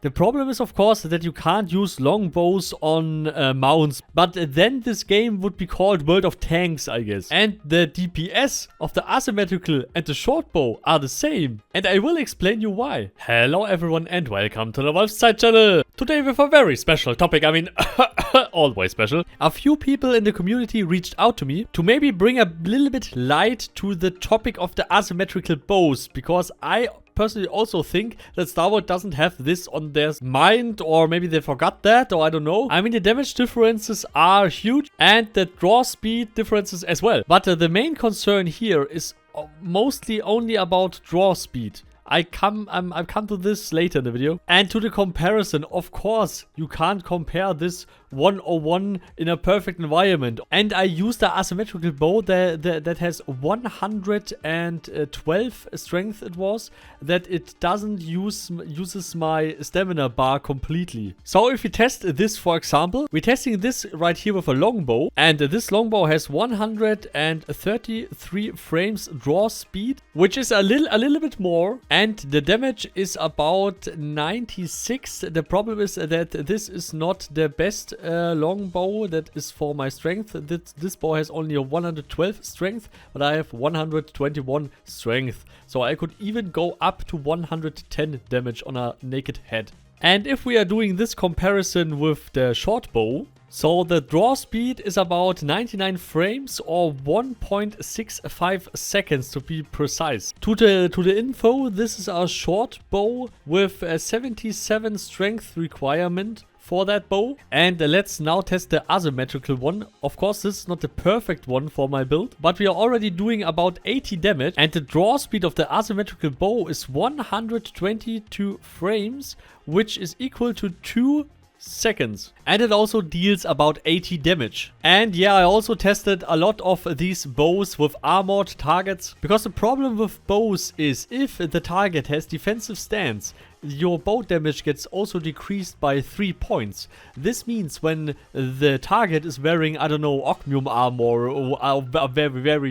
The problem is, of course, that you can't use longbows on mounts, but then this game would be called World of Tanks, I guess. And the DPS of the asymmetrical and the short bow are the same. And I will explain you why. Hello everyone and welcome to the Wolfside channel. Today with a very special topic, I mean, always special. A few people in the community reached out to me to maybe bring a little bit light to the topic of the asymmetrical bows, because I personally also think that Star Wars doesn't have this on their mind, or maybe they forgot that, or I don't know. I mean, the damage differences are huge and the draw speed differences as well. But the main concern here is mostly only about draw speed. I'll come to this later in the video. And to the comparison, of course, you can't compare this 101 in a perfect environment. And I used the asymmetrical bow that has 112 strength it was, that it doesn't uses my stamina bar completely. So if we test this, for example, we're testing this right here with a longbow, and this longbow has 133 frames draw speed, which is a little bit more, and the damage is about 96. The problem is that this is not the best longbow that is for my strength. This bow has only a 112 strength, but I have 121 strength. So I could even go up to 110 damage on a naked head. And if we are doing this comparison with the short bow, so the draw speed is about 99 frames or 1.65 seconds to be precise. To the info, this is a short bow with a 77 strength requirement for that bow. And let's now test the asymmetrical one. Of course, this is not the perfect one for my build, but we are already doing about 80 damage, and the draw speed of the asymmetrical bow is 122 frames, which is equal to 2 seconds. And it also deals about 80 damage. And yeah, I also tested a lot of these bows with armored targets, because the problem with bows is if the target has defensive stance, your bow damage gets also decreased by 3 points. This means when the target is wearing, I don't know, Ocmium armor or a very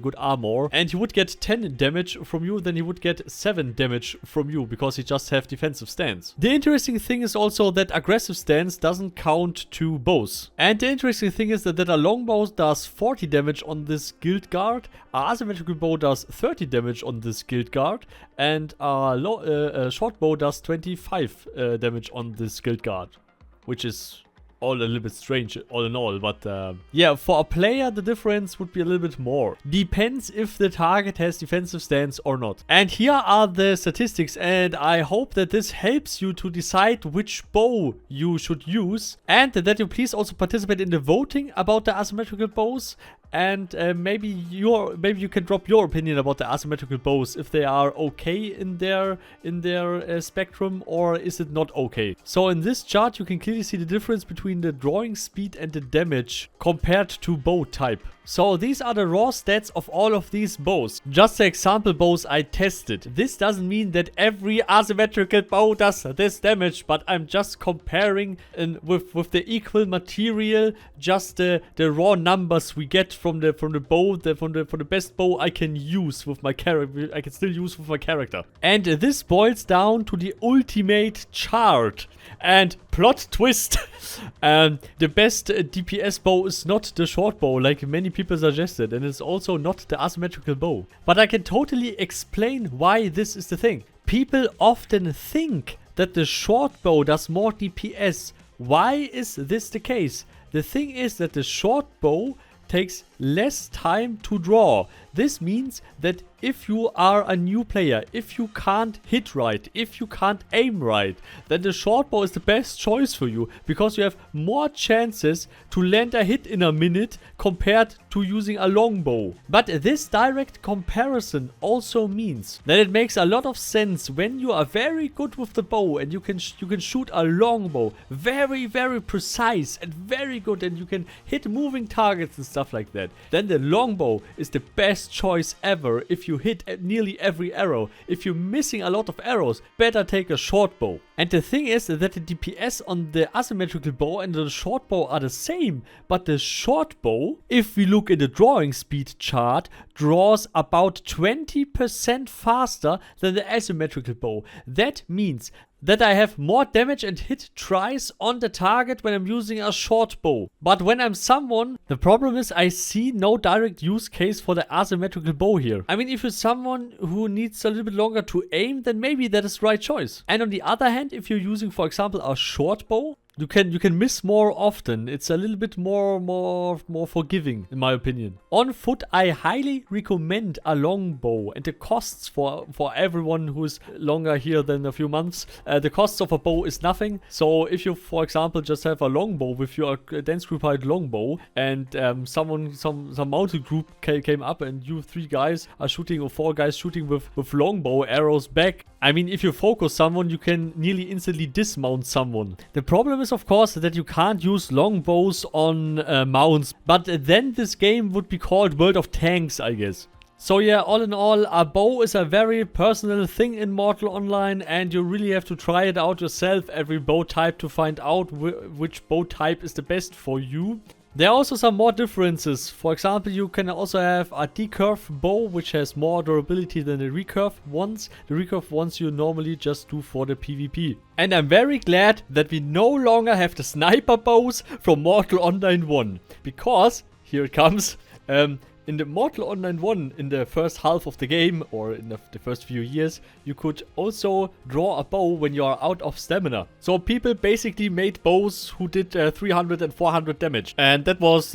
good armor, and he would get 10 damage from you, then he would get 7 damage from you because he just have defensive stance. The interesting thing is also that aggressive stance doesn't count to bows. And the interesting thing is that a longbow does 40 damage on this guild guard, a asymmetrical bow does 30 damage on this guild guard, and a short bow does 25 damage on this guild guard, which is all a little bit strange all in all, but yeah, for a player the difference would be a little bit more. Depends if the target has defensive stance or not. And here are the statistics, and I hope that this helps you to decide which bow you should use, and that you please also participate in the voting about the asymmetrical bows. And maybe you can drop your opinion about the asymmetrical bows, if they are okay in their spectrum, or is it not okay. So in this chart you can clearly see the difference between the drawing speed and the damage compared to bow type. So these are the raw stats of all of these bows. Just the example bows I tested. This doesn't mean that every asymmetrical bow does this damage, but I'm just comparing with the equal material, just the raw numbers we get from the bow, from the best bow I can use with my character. I can still use with my character. And this boils down to the ultimate chart. And plot twist, the best DPS bow is not the short bow like many people suggested, and it's also not the asymmetrical bow. But I can totally explain why this is the thing. People often think that the short bow does more DPS. Why is this the case? The thing is that the short bow takes less time to draw. This means that if you are a new player, if you can't hit right, if you can't aim right, then the short bow is the best choice for you, because you have more chances to land a hit in a minute compared to using a long bow. But this direct comparison also means that it makes a lot of sense when you are very good with the bow and you can shoot a long bow very precise and very good, and you can hit moving targets and stuff like that. Then the longbow is the best choice ever if you hit nearly every arrow. If you're missing a lot of arrows, better take a short bow. And the thing is that the DPS on the asymmetrical bow and the short bow are the same, but the short bow, if we look in the drawing speed chart, draws about 20% faster than the asymmetrical bow. That means that I have more damage and hit tries on the target when I'm using a short bow. But when I'm someone, the problem is I see no direct use case for the asymmetrical bow here. I mean, if you're someone who needs a little bit longer to aim, then maybe that is the right choice. And on the other hand, if you're using, for example, a short bow, you can miss more often. It's a little bit more forgiving, in my opinion. On foot, I highly recommend a long bow. And the costs for everyone who's longer here than a few months, the costs of a bow is nothing. So if you, for example, just have a long bow with your dense group height long bow, and some mounted group came up, and you 3 guys are shooting, or 4 guys shooting with longbow arrows back. I mean, if you focus someone, you can nearly instantly dismount someone. The problem is, of course, that you can't use longbows on mounts. But then this game would be called World of Tanks, I guess. So yeah, all in all, a bow is a very personal thing in Mortal Online, and you really have to try it out yourself, every bow type, to find out which bow type is the best for you. There are also some more differences. For example, you can also have a decurve bow, which has more durability than the recurve ones. The recurve ones you normally just do for the PvP. And I'm very glad that we no longer have the sniper bows from Mortal Online 1. Because, here it comes, in the Mortal Online 1, in the first half of the game, or in the first few years, you could also draw a bow when you are out of stamina. So people basically made bows who did 300 and 400 damage. And that was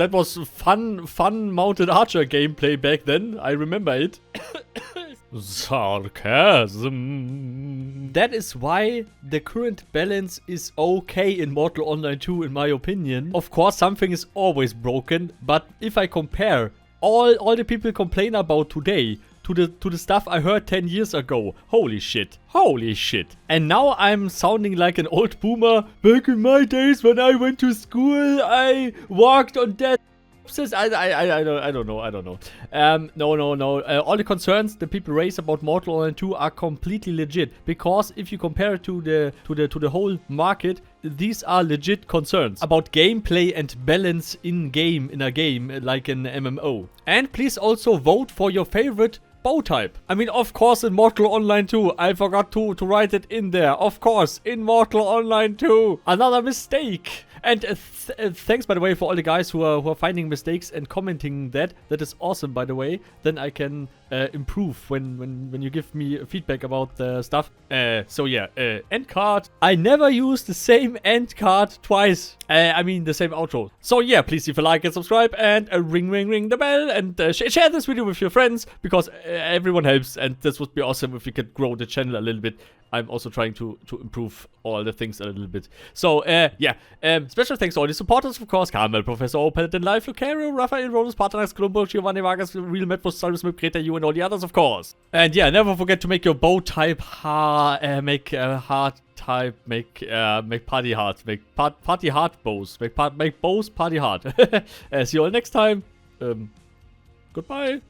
fun mounted archer gameplay back then. I remember it. Sarcasm. That is why the current balance is okay in Mortal Online 2, in my opinion. Of course, something is always broken, but if I compare all the people complain about today to the stuff I heard 10 years ago. Holy shit. Holy shit. And now I'm sounding like an old boomer. Back in my days when I went to school, I walked on dead. I don't know. No. All the concerns the people raise about Mortal Online 2 are completely legit. Because if you compare it to the whole market, these are legit concerns about gameplay and balance in a game like an MMO. And please also vote for your favorite bow type. I mean, of course, in Mortal Online 2, I forgot to write it in there. Of course, in Mortal Online 2, another mistake. And thanks, by the way, for all the guys who are finding mistakes and commenting that. That is awesome, by the way. Then I can improve when you give me feedback about the stuff. So yeah, end card. I never use the same end card twice. I mean, the same outro. So yeah, please leave a like and subscribe, and ring the bell, and share this video with your friends, because everyone helps, and this would be awesome if we could grow the channel a little bit. I'm also trying to improve all the things a little bit. So, yeah. Special thanks to all the supporters, of course. Carmel, Professor O, Paladin Life, Lukario, Raphael, Rhonus, Paarthurnax, Cologne, Giovanni, Vargas, RealMadWurst, Cyriss, Greta, you, and all the others, of course. And yeah, never forget to make your bow type make hard type, make party hard, make party hard bows, make bows party hard. See you all next time. Goodbye.